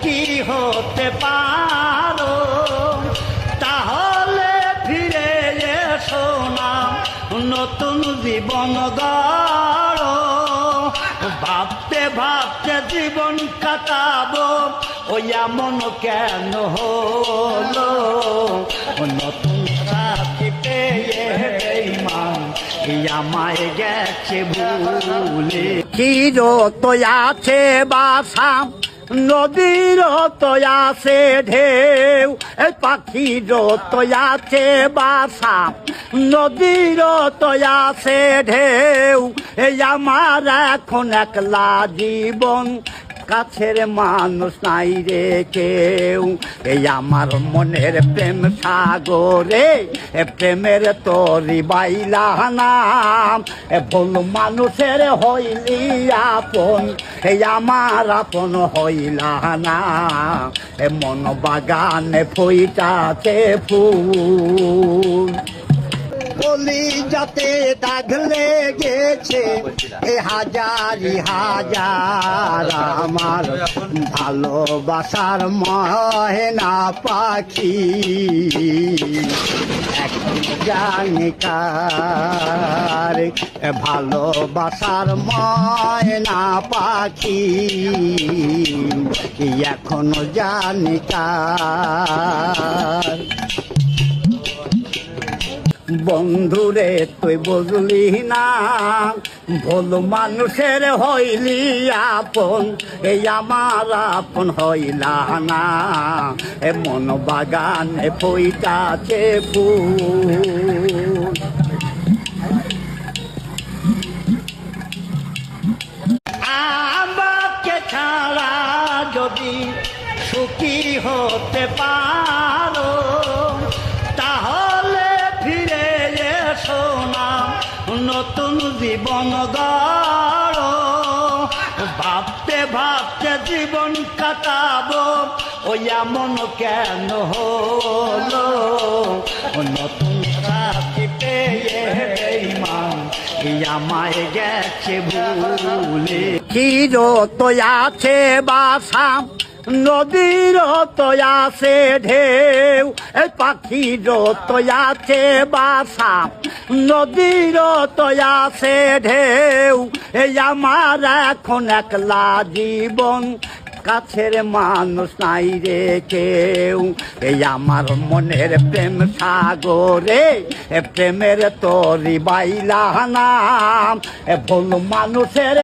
সুখী হতে পারো তাহলে ফিরে এসো না, নতুন জীবন গড়ো। ভাবতে ভাবতে জীবন কাটাবো, ওই এমন কেন হলো? নতুন সাথী পেয়ে বেঈমান আমায় গেছে ভুলে। চিরত আছে বাসা, নদীর তো আছে ঢেউ, এই পাখির তো আছে বাসা, নদীর তো আছে ঢেউ। এই আমার এখন একলা জীবন, কাছের মানুষ নাই রে কেউ। এই আমার মনের প্রেম সাগরে প্রেমের তরি বাইলা নাম, ভুল মানুষের হইলি আপন, এই আমার আপন হইলা না। মন বাগানে ফুইটাছে ফুল, বলি যাতে দাগ লেগেছে এ হাজারি হাজার আমার ভালোবাসার ময়না পাখি। জানিকার ভালোবাসার ময়না পাখি এখনো জানিকার। বন্ধুরে তুই বুঝলি না, ভুল মানুষের হইলি আপন, এই আমার আপন হইলা না। এ মন বাগানে ফুইটাছে ফুল, আমাকে ছাড়া যদি সুখী হতে পারো তাহলে ফিরে এসো না, নতুন জীবন গড়ো। ভাবতে ভাবতে জীবন কাটাবো, ওই এমন কেন হলো? নতুন সাথী পেয়ে বেঈমান আমায় গেছে ভুলে। চিরত আছে বাসা, নদীর তো আছে ঢেউ, এই পাখির তো আছে বাসা, নদীর তো আছে ঢেউ। এই আমার এখন একলা জীবন, কাছের মানুষ নাই রে কেউ। এই আমার মনের প্রেম সাগরে প্রেমের তরি বাইলা নাম, ভুল মানুষের